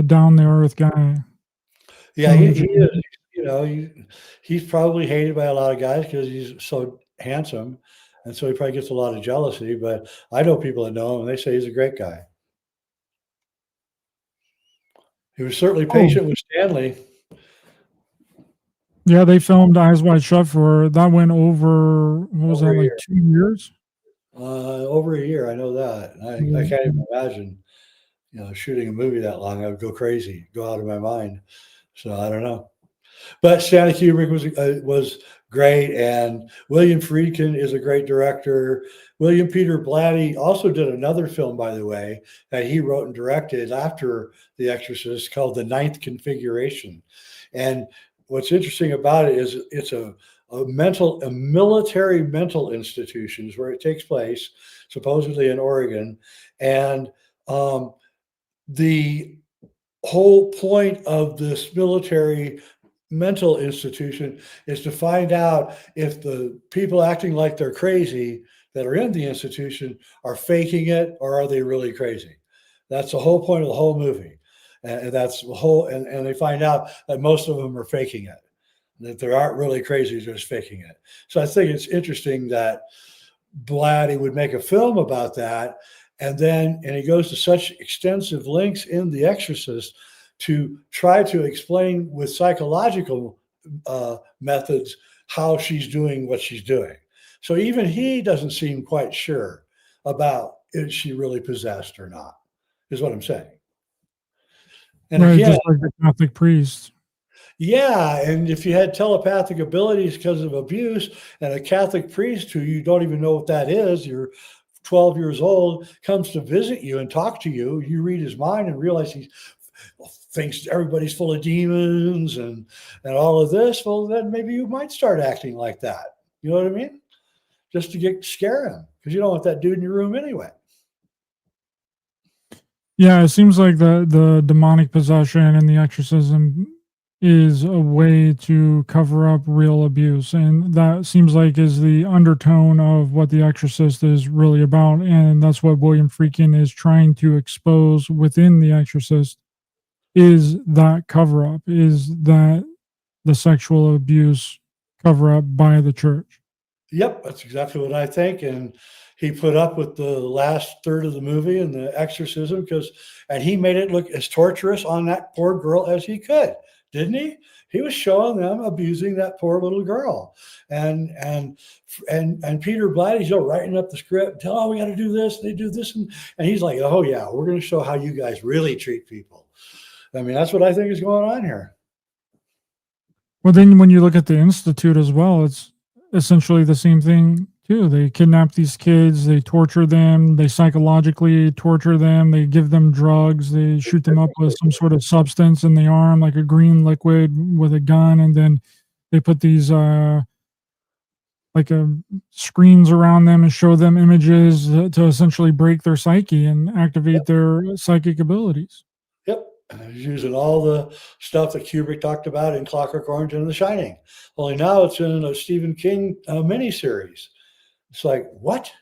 down to earth guy. Yeah, he is. He's probably hated by a lot of guys because he's so handsome, and so he probably gets a lot of jealousy. But I know people that know him, and they say he's a great guy. He was certainly patient with Stanley. Yeah, they filmed Eyes Wide Shut for that went over. What was that, like 2 years? Over a year, I know that. I can't even imagine, shooting a movie that long. I would go crazy, go out of my mind. So I don't know. But Stanley Kubrick was great, and William Friedkin is a great director. William Peter Blatty also did another film, by the way, that he wrote and directed after The Exorcist called The Ninth Configuration. And what's interesting about it is it's a military mental institution is where it takes place, supposedly in Oregon. And the whole point of this military mental institution is to find out if the people acting like they're crazy that are in the institution are faking it, or are they really crazy. That's the whole point of the whole movie. And that's the whole, and they find out that most of them are faking it, that there aren't really crazy, just faking it. So I think it's interesting that Blatty would make a film about that. And he goes to such extensive lengths in The Exorcist to try to explain with psychological methods how she's doing what she's doing. So even he doesn't seem quite sure about is she really possessed or not, is what I'm saying. And Right, again, just like the Catholic priest. yeah, and if you had telepathic abilities because of abuse and a Catholic priest who you don't even know what that is, you're 12 years old, comes to visit you and talk to you, you read his mind and realize he thinks everybody's full of demons and all of this, well, then maybe you might start acting like that. You know what I mean? Just to scare him, because you don't want that dude in your room anyway. Yeah, it seems like the demonic possession and the exorcism is a way to cover up real abuse, and that seems like is the undertone of what The Exorcist is really about, and that's what William Friedkin is trying to expose within The Exorcist, is that cover up, is that the sexual abuse cover up by the church. Yep, that's exactly what I think. And he put up with the last third of the movie and the exorcism and he made it look as torturous on that poor girl as he could, didn't he? He was showing them abusing that poor little girl, and Peter Blatty's writing up the script. Oh, we got to do this. They do this, and he's like, oh yeah, we're going to show how you guys really treat people. I mean, that's what I think is going on here. Well, then when you look at the Institute as well, it's essentially the same thing too. They kidnap these kids, they torture them, they psychologically torture them, they give them drugs, they shoot them up with some sort of substance in the arm, like a green liquid with a gun, and then they put these screens around them and show them images to essentially break their psyche and activate their psychic abilities. Yep. He's using all the stuff that Kubrick talked about in Clockwork Orange and The Shining. Only now it's in a Stephen King miniseries. It's like, what?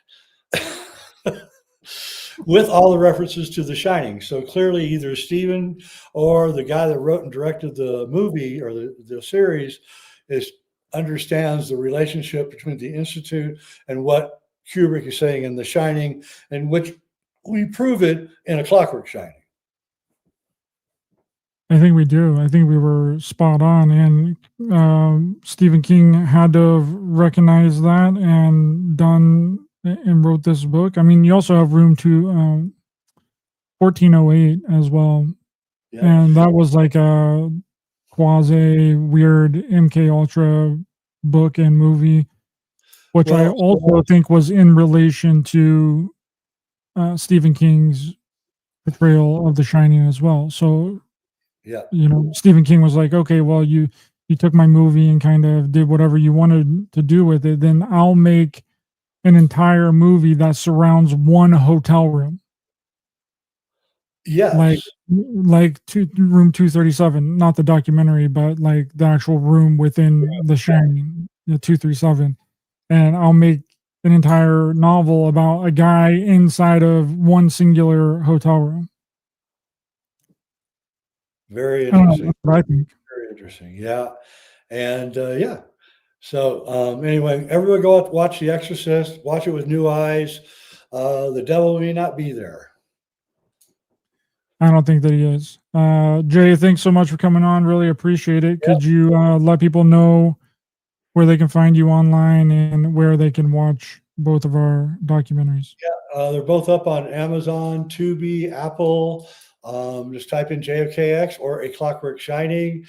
With all the references to The Shining. So clearly either Stephen or the guy that wrote and directed the movie or the series understands the relationship between the Institute and what Kubrick is saying in The Shining, and which we prove it in A Clockwork Shining. I think we do. I think we were spot on, and Stephen King had to have recognized that and wrote this book. I mean, you also have Room 1408 as well, and that was like a quasi weird MK Ultra book and movie, which I also think was in relation to Stephen King's portrayal of The Shining as well. So. Yeah. You know, Stephen King was like, okay, well, you took my movie and kind of did whatever you wanted to do with it. Then I'll make an entire movie that surrounds one hotel room. Yes. Like room 237, not the documentary, but like the actual room within The Shining, 237. And I'll make an entire novel about a guy inside of one singular hotel room. Very interesting. I think. Very interesting. Yeah. And yeah. So anyway, everyone go out to watch The Exorcist, watch it with new eyes. The devil may not be there. I don't think that he is. Jay, thanks so much for coming on. Really appreciate it. Yep. Could you let people know where they can find you online and where they can watch both of our documentaries? Yeah, they're both up on Amazon, Tubi, Apple. Just type in JFKX or A Clockwork Shining.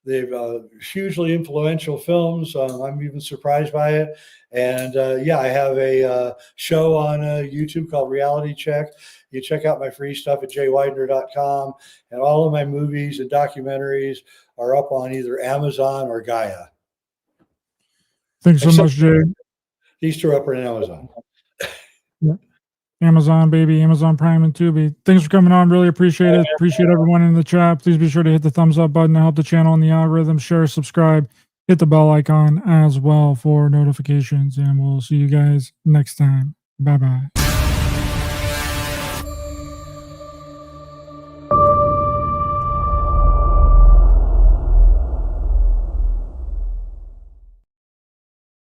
They've hugely influential films. I'm even surprised by it. And yeah, I have a show on YouTube called Reality Check. You check out my free stuff at jweidner.com. And all of my movies and documentaries are up on either Amazon or Gaia. Thanks so much, Jay. These two are up on Amazon. Yeah. Amazon, baby, Amazon Prime and Tubi. Thanks for coming on. Really appreciate it. Appreciate everyone in the chat. Please be sure to hit the thumbs up button to help the channel and the algorithm. Share, subscribe, hit the bell icon as well for notifications. And we'll see you guys next time. Bye-bye.